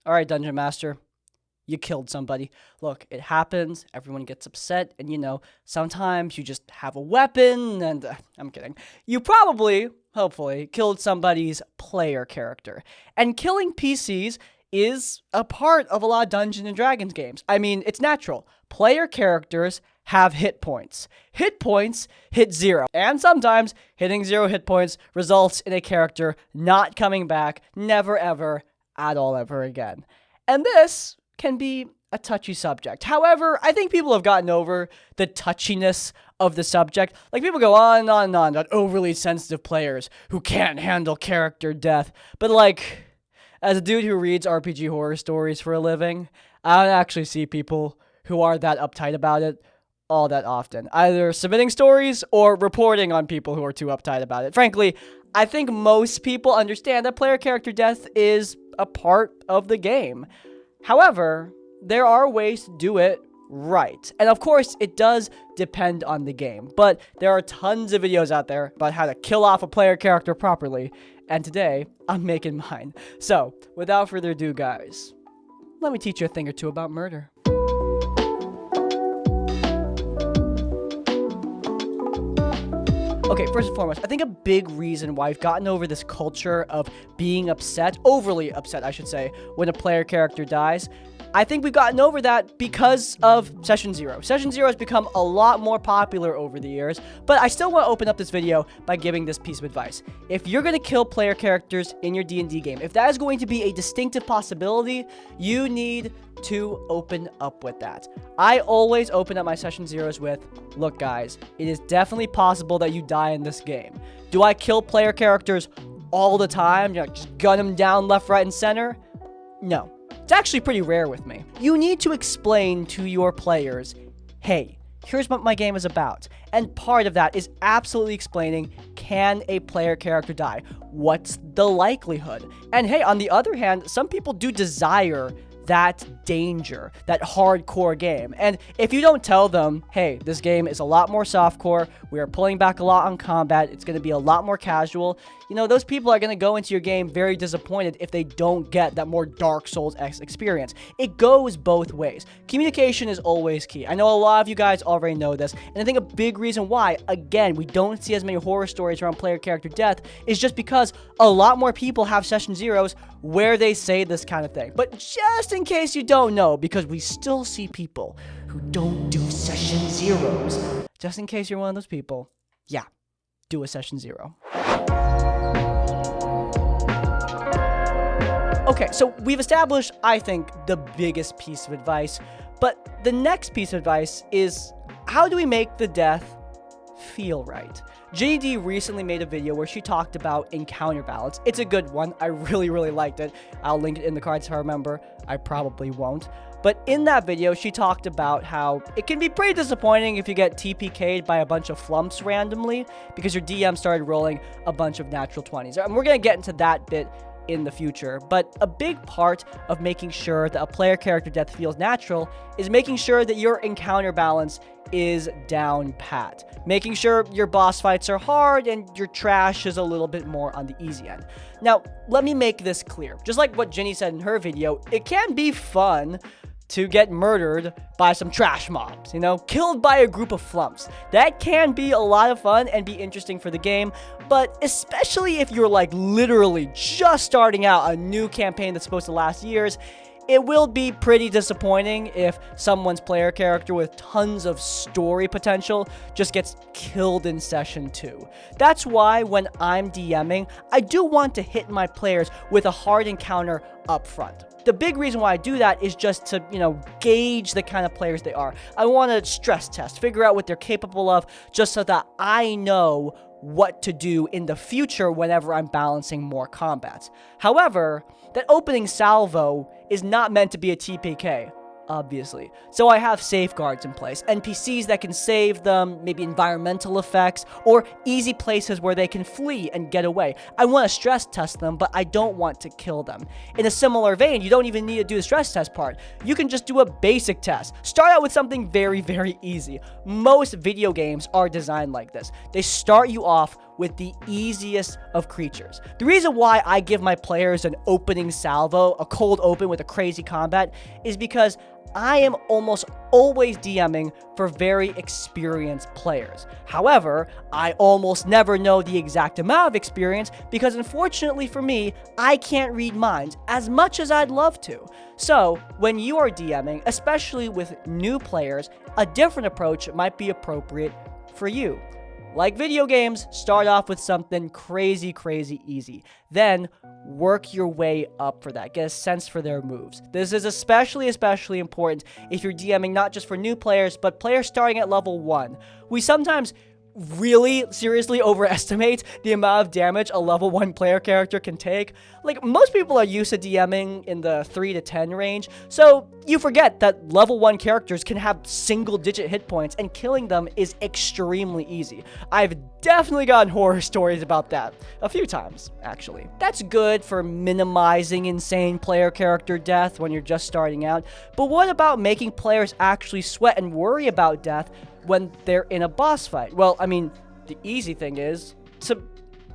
All right, Dungeon Master, you killed somebody. Look, it happens. Everyone gets upset. And, sometimes you just have a weapon. And I'm kidding. You probably, hopefully, killed somebody's player character. And killing PCs is a part of a lot of Dungeons and Dragons games. I mean, it's natural. Player characters have hit points. Hit points hit 0. And sometimes hitting 0 hit points results in a character not coming back, never ever, at all ever again. And this can be a touchy subject. However, I think people have gotten over the touchiness of the subject. Like, people go on and on and on about overly sensitive players who can't handle character death. But, like, as a dude who reads RPG horror stories for a living, I don't actually see people who are that uptight about it all that often, either submitting stories or reporting on people who are too uptight about it. Frankly, I think most people understand that player character death is a part of the game. However, there are ways to do it right. And of course, it does depend on the game. But there are tons of videos out there about how to kill off a player character properly. And today, I'm making mine. So, without further ado, guys, let me teach you a thing or two about murder. Okay, first and foremost, I think a big reason why I've gotten over this culture of being upset, overly upset, I should say, when a player character dies, I think we've gotten over that because of Session Zero. Session Zero has become a lot more popular over the years, but I still want to open up this video by giving this piece of advice. If you're going to kill player characters in your D&D game, if that is going to be a distinctive possibility, you need to open up with that. I always open up my Session Zeros with, look guys, it is definitely possible that you die in this game. Do I kill player characters all the time? Just gun them down left, right, and center? No. It's actually pretty rare with me. You need to explain to your players, hey, here's what my game is about. And part of that is absolutely explaining, can a player character die? What's the likelihood? And hey, on the other hand, some people do desire that danger, that hardcore game. And if you don't tell them, hey, this game is a lot more softcore, we are pulling back a lot on combat, it's going to be a lot more casual, those people are going to go into your game very disappointed if they don't get that more Dark Souls-esque experience. It goes both ways. Communication is always key. I know a lot of you guys already know this, and I think a big reason why, again, we don't see as many horror stories around player character death is just because a lot more people have Session Zeros where they say this kind of thing. But just in case you don't know, because we still see people who don't do Session Zeros, just in case you're one of those people, yeah, do a Session Zero. Okay, so we've established, I think, the biggest piece of advice, but the next piece of advice is, how do we make the death feel right? JD recently made a video where she talked about encounter balance. It's a good one. I really, really liked it. I'll link it in the cards if I remember. I probably won't. But in that video, she talked about how it can be pretty disappointing if you get TPK'd by a bunch of flumps randomly because your DM started rolling a bunch of natural 20s. And we're going to get into that bit in the future, but a big part of making sure that a player character death feels natural is making sure that your encounter balance is down pat. Making sure your boss fights are hard and your trash is a little bit more on the easy end. Now, let me make this clear. Just like what Jenny said in her video, it can be fun to get murdered by some trash mobs, killed by a group of flumps. That can be a lot of fun and be interesting for the game, but especially if you're literally just starting out a new campaign that's supposed to last years, it will be pretty disappointing if someone's player character with tons of story potential just gets killed in Session 2. That's why when I'm DMing, I do want to hit my players with a hard encounter up front. The big reason why I do that is just to, gauge the kind of players they are. I want to stress test, figure out what they're capable of, just so that I know what to do in the future whenever I'm balancing more combats. However, that opening salvo is not meant to be a TPK, obviously. So I have safeguards in place, NPCs that can save them, maybe environmental effects, or easy places where they can flee and get away. I want to stress test them, but I don't want to kill them. In a similar vein, you don't even need to do the stress test part. You can just do a basic test. Start out with something very, very easy. Most video games are designed like this. They start you off with the easiest of creatures. The reason why I give my players an opening salvo, a cold open with a crazy combat, is because I am almost always DMing for very experienced players. However, I almost never know the exact amount of experience because unfortunately for me, I can't read minds as much as I'd love to. So, when you are DMing, especially with new players, a different approach might be appropriate for you. Like video games, start off with something crazy easy. Then work your way up for that. Get a sense for their moves. This is especially important if you're DMing not just for new players, but players starting at level 1. We sometimes really seriously overestimate the amount of damage a level 1 player character can take. Like, most people are used to DMing in the 3 to 10 range, so you forget that level 1 characters can have single-digit hit points, and killing them is extremely easy. I've definitely gotten horror stories about that. A few times, actually. That's good for minimizing insane player character death when you're just starting out, but what about making players actually sweat and worry about death when they're in a boss fight? Well, I mean, the easy thing is to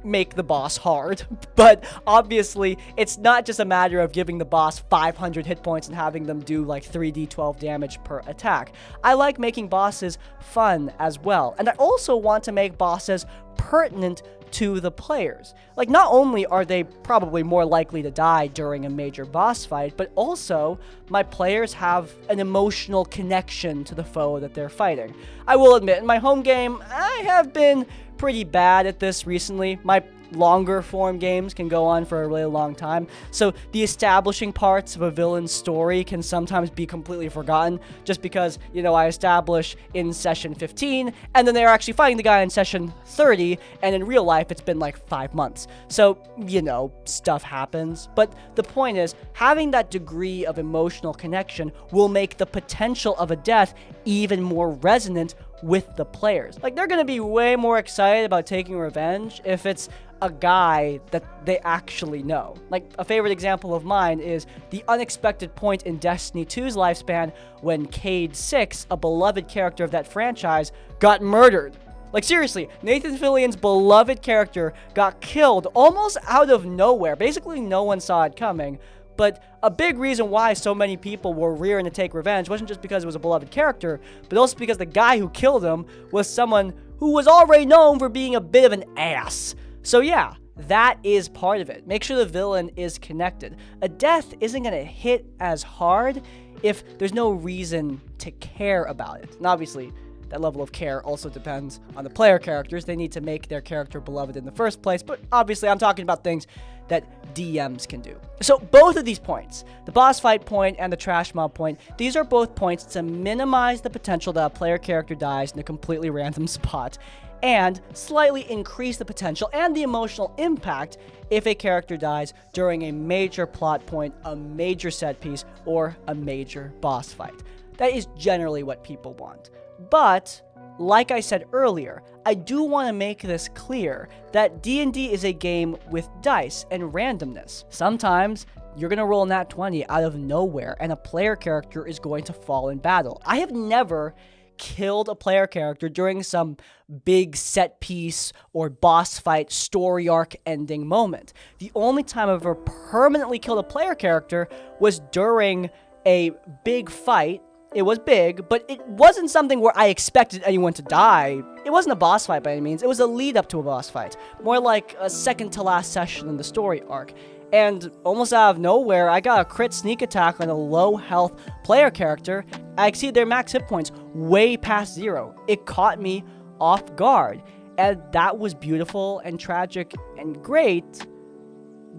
make the boss hard, but obviously it's not just a matter of giving the boss 500 hit points and having them do like 3d12 damage per attack. I like making bosses fun as well, and I also want to make bosses pertinent to the players. Like, not only are they probably more likely to die during a major boss fight, but also my players have an emotional connection to the foe that they're fighting. I will admit, in my home game, I have been pretty bad at this recently. My longer form games can go on for a really long time, so the establishing parts of a villain's story can sometimes be completely forgotten just because, you know, I establish in session 15 and then they're actually fighting the guy in session 30, and in real life it's been like 5 months. So, you know, stuff happens. But the point is, having that degree of emotional connection will make the potential of a death even more resonant with the players. Like, they're gonna be way more excited about taking revenge if it's a guy that they actually know. Like, a favorite example of mine is the unexpected point in Destiny 2's lifespan when Cade 6, a beloved character of that franchise, got murdered. Like, seriously, Nathan Fillion's beloved character got killed almost out of nowhere. Basically, no one saw it coming. But a big reason why so many people were rearing to take revenge wasn't just because it was a beloved character, but also because the guy who killed him was someone who was already known for being a bit of an ass. So yeah, that is part of it. Make sure the villain is connected. A death isn't going to hit as hard if there's no reason to care about it. And obviously, that level of care also depends on the player characters. They need to make their character beloved in the first place, but obviously I'm talking about things that DMs can do. So both of these points, the boss fight point and the trash mob point, these are both points to minimize the potential that a player character dies in a completely random spot, and slightly increase the potential and the emotional impact if a character dies during a major plot point, a major set piece, or a major boss fight. That is generally what people want. But, like I said earlier, I do want to make this clear that D&D is a game with dice and randomness. Sometimes you're going to roll nat 20 out of nowhere and a player character is going to fall in battle. I have never killed a player character during some big set piece or boss fight story arc ending moment. The only time I've ever permanently killed a player character was during a big fight. It was big, but it wasn't something where I expected anyone to die. It wasn't a boss fight by any means. It was a lead up to a boss fight. More like a second to last session in the story arc. And almost out of nowhere, I got a crit sneak attack on a low health player character. I exceeded their max hit points way past 0. It caught me off guard. And that was beautiful and tragic and great.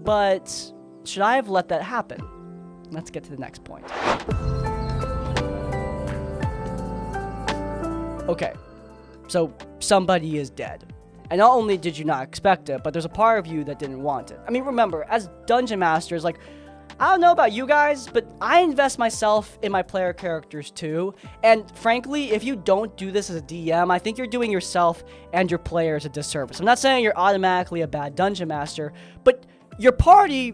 But should I have let that happen? Let's get to the next point. Okay, so somebody is dead. And not only did you not expect it, but there's a part of you that didn't want it. I mean, remember, as dungeon masters, like, I don't know about you guys, but I invest myself in my player characters too. And frankly, if you don't do this as a DM, I think you're doing yourself and your players a disservice. I'm not saying you're automatically a bad dungeon master, but your party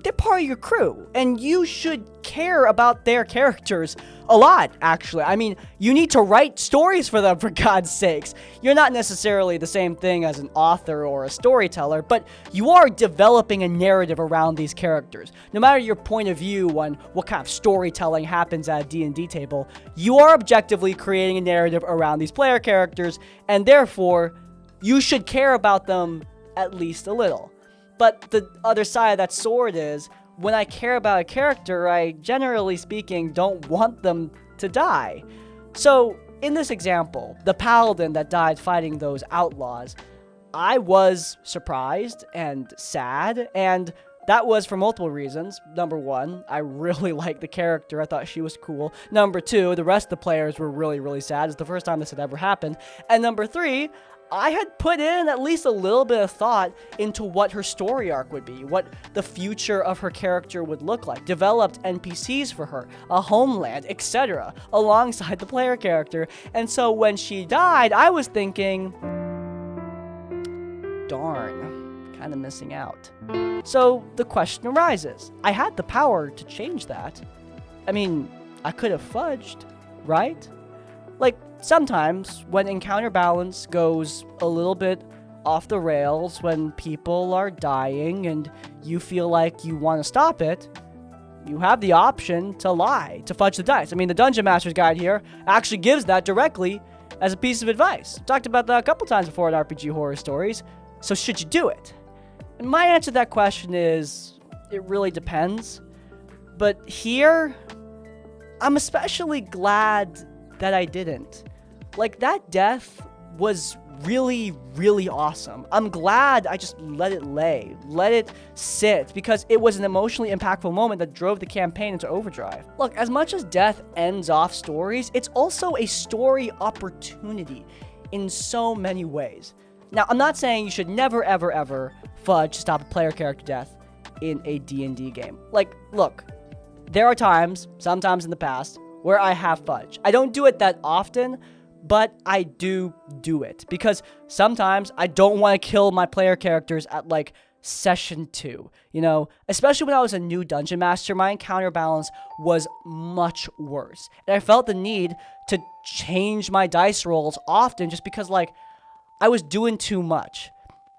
they're part of your crew, and you should care about their characters a lot, actually. I mean, you need to write stories for them, for God's sakes. You're not necessarily the same thing as an author or a storyteller, but you are developing a narrative around these characters. No matter your point of view on what kind of storytelling happens at a D&D table, you are objectively creating a narrative around these player characters, and therefore, you should care about them at least a little. But the other side of that sword is, when I care about a character, I, generally speaking, don't want them to die. So, in this example, the paladin that died fighting those outlaws, I was surprised and sad, and that was for multiple reasons. Number one, I really liked the character. I thought she was cool. Number two, the rest of the players were really, really sad. It's the first time this had ever happened. And number three, I had put in at least a little bit of thought into what her story arc would be, what the future of her character would look like, developed NPCs for her, a homeland, etc., alongside the player character. And so when she died, I was thinking, darn, kind of missing out. So the question arises, I had the power to change that. I mean, I could have fudged, right? Like, sometimes when encounter balance goes a little bit off the rails, when people are dying and you feel like you want to stop it, you have the option to lie, to fudge the dice. I mean, the Dungeon Master's Guide here actually gives that directly as a piece of advice. I've talked about that a couple times before in RPG Horror Stories, so should you do it? And my answer to that question is, it really depends. But here, I'm especially glad that I didn't. Like, that death was really, really awesome. I'm glad I just let it lay, let it sit, because it was an emotionally impactful moment that drove the campaign into overdrive. Look, as much as death ends off stories, it's also a story opportunity in so many ways. Now, I'm not saying you should never, ever, ever fudge to stop a player character death in a D&D game. Like, look, there are times, sometimes in the past, where I have fudge. I don't do it that often, but I do it. Because sometimes I don't want to kill my player characters at, like, session 2. You know, especially when I was a new dungeon master, my encounter balance was much worse. And I felt the need to change my dice rolls often just because, like, I was doing too much.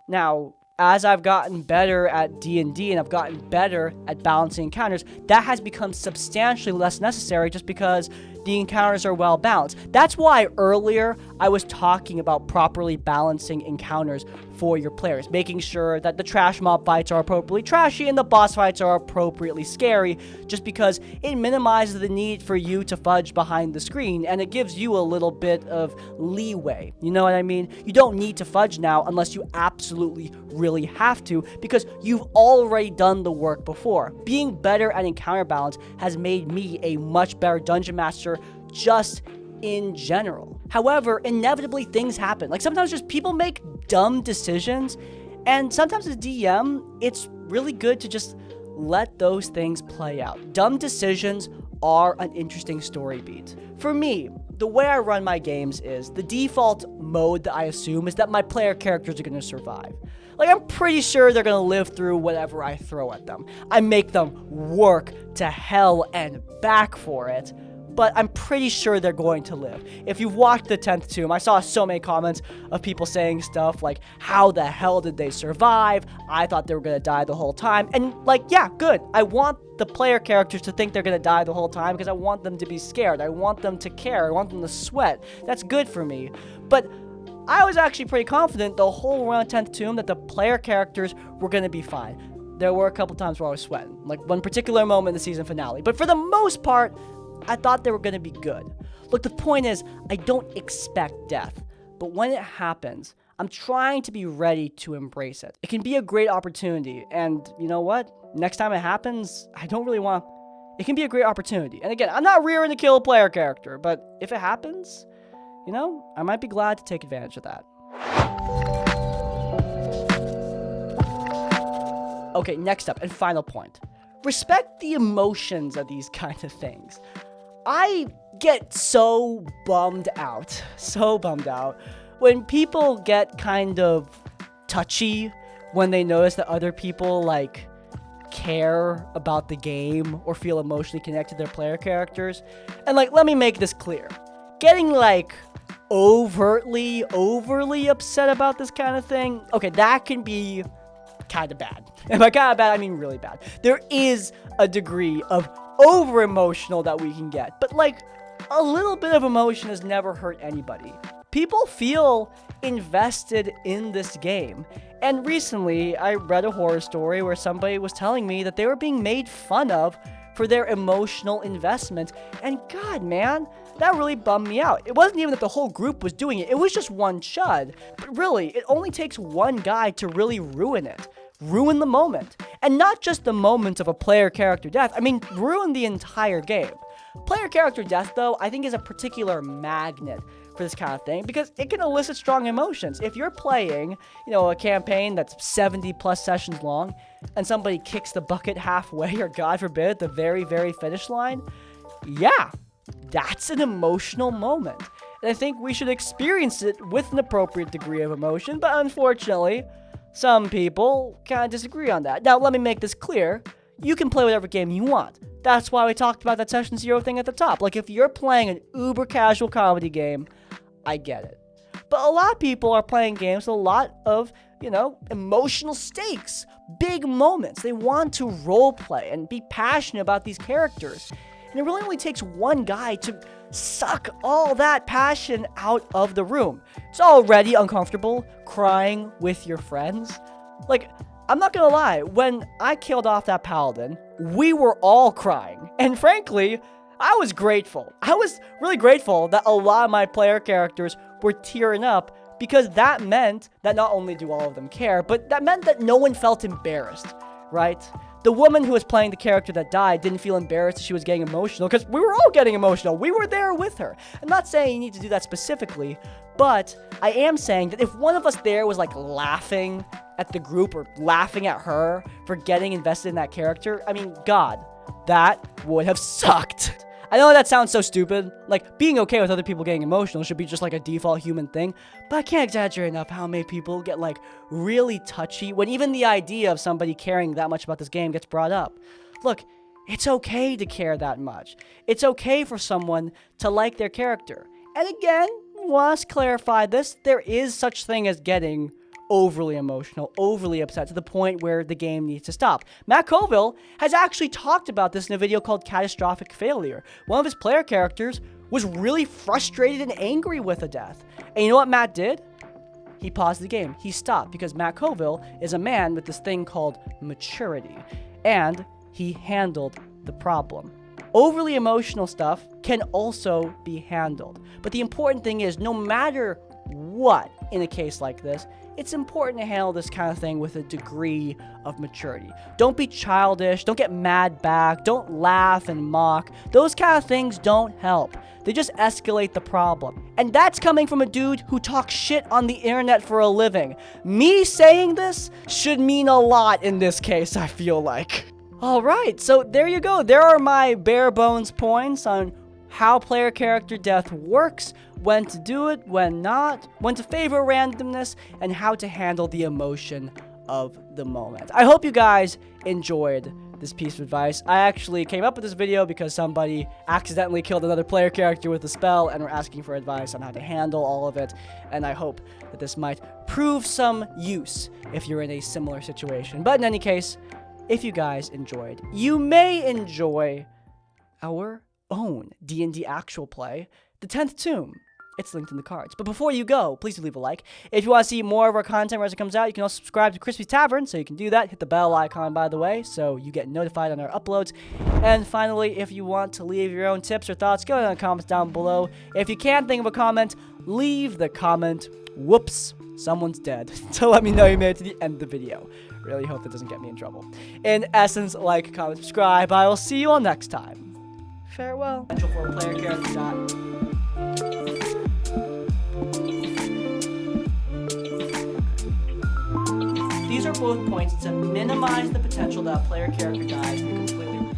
Now, as I've gotten better at D&D and I've gotten better at balancing encounters, that has become substantially less necessary just because the encounters are well balanced. That's why earlier I was talking about properly balancing encounters for your players, making sure that the trash mob fights are appropriately trashy and the boss fights are appropriately scary, just because it minimizes the need for you to fudge behind the screen and it gives you a little bit of leeway. You know what I mean? You don't need to fudge now unless you absolutely really have to, because you've already done the work before. Being better at encounter balance has made me a much better dungeon master just in general. However, inevitably things happen. Like, sometimes just people make dumb decisions, and sometimes as a DM, it's really good to just let those things play out. Dumb decisions are an interesting story beat. For me, the way I run my games is, the default mode that I assume is that my player characters are going to survive. Like, I'm pretty sure they're going to live through whatever I throw at them. I make them work to hell and back for it, but I'm pretty sure they're going to live. If you've watched The 10th Tomb, I saw so many comments of people saying stuff like, how the hell did they survive? I thought they were going to die the whole time. And, like, yeah, good. I want the player characters to think they're going to die the whole time because I want them to be scared. I want them to care. I want them to sweat. That's good for me. But I was actually pretty confident the whole run of 10th Tomb that the player characters were going to be fine. There were a couple times where I was sweating, like one particular moment in the season finale. But for the most part, I thought they were going to be good. Look, the point is, I don't expect death. But when it happens, I'm trying to be ready to embrace it. It can be a great opportunity. And you know what? Next time it happens, I don't really want... It can be a great opportunity. And again, I'm not rearing to kill a player character. But if it happens, you know, I might be glad to take advantage of that. Okay, next up, and final point. Respect the emotions of these kind of things. I get so bummed out when people get kind of touchy when they notice that other people, like, care about the game or feel emotionally connected to their player characters. And like, let me make this clear. Getting like overly upset about this kind of thing, okay, that can be kind of bad. And by kind of bad, I mean really bad. There is a degree of over emotional that we can get, but like a little bit of emotion has never hurt anybody. People feel invested in this game. And recently, I read a horror story where somebody was telling me that they were being made fun of for their emotional investment. And God, man, that really bummed me out. It wasn't even that the whole group was doing it. It was just one chud. But really, it only takes one guy to really ruin it. Ruin the moment. And not just the moment of a player character death. I mean, ruin the entire game. Player character death, though, I think is a particular magnet for this kind of thing because it can elicit strong emotions. If you're playing, a campaign that's 70 plus sessions long and somebody kicks the bucket halfway or God forbid, the very, very finish line, yeah, that's an emotional moment. And I think we should experience it with an appropriate degree of emotion, but unfortunately, some people kind of disagree on that. Now, let me make this clear. You can play whatever game you want. That's why we talked about that Session Zero thing at the top. Like, if you're playing an uber casual comedy game, I get it. But a lot of people are playing games with a lot of, emotional stakes, big moments. They want to role play and be passionate about these characters. And it really only takes one guy to suck all that passion out of the room. It's already uncomfortable crying with your friends. Like, I'm not gonna lie, when I killed off that paladin, we were all crying. And frankly, I was grateful. I was really grateful that a lot of my player characters were tearing up because that meant that not only do all of them care, but that meant that no one felt embarrassed, right? The woman who was playing the character that died didn't feel embarrassed that she was getting emotional because we were all getting emotional. We were there with her. I'm not saying you need to do that specifically, but I am saying that if one of us there was like laughing at the group or laughing at her for getting invested in that character, I mean, God, that would have sucked. I know that sounds so stupid. Like, being okay with other people getting emotional should be just like a default human thing, but I can't exaggerate enough how many people get like really touchy when even the idea of somebody caring that much about this game gets brought up. Look, it's okay to care that much. It's okay for someone to like their character. And again, must clarify this, there is such thing as getting overly emotional, overly upset to the point where the game needs to stop. Matt Colville has actually talked about this in a video called Catastrophic Failure. One of his player characters was really frustrated and angry with a death. And you know what Matt did? He paused the game. He stopped because Matt Colville is a man with this thing called maturity. And he handled the problem. Overly emotional stuff can also be handled. But the important thing is, no matter what in a case like this, it's important to handle this kind of thing with a degree of maturity. Don't be childish. Don't get mad back. Don't laugh and mock. Those kind of things don't help. They just escalate the problem. And that's coming from a dude who talks shit on the internet for a living. Me saying this should mean a lot in this case, I feel like. Alright, so there you go. There are my bare bones points on how player character death works, when to do it, when not, when to favor randomness, and how to handle the emotion of the moment. I hope you guys enjoyed this piece of advice. I actually came up with this video because somebody accidentally killed another player character with a spell and were asking for advice on how to handle all of it, and I hope that this might prove some use if you're in a similar situation. But in any case, if you guys enjoyed, you may enjoy our own D&D actual play, The 10th Tomb. It's linked in the cards. But before you go, please do leave a like. If you want to see more of our content as it comes out, you can also subscribe to Crispy's Tavern, so you can do that. Hit the bell icon, by the way, so you get notified on our uploads. And finally, if you want to leave your own tips or thoughts, go in the comments down below. If you can't think of a comment, leave the comment, whoops, someone's dead, to let me know you made it to the end of the video. Really hope that doesn't get me in trouble. In essence, like, comment, subscribe. I will see you all next time. Farewell. Potential for a player character die. These are both points to minimize the potential that a player character dies and completely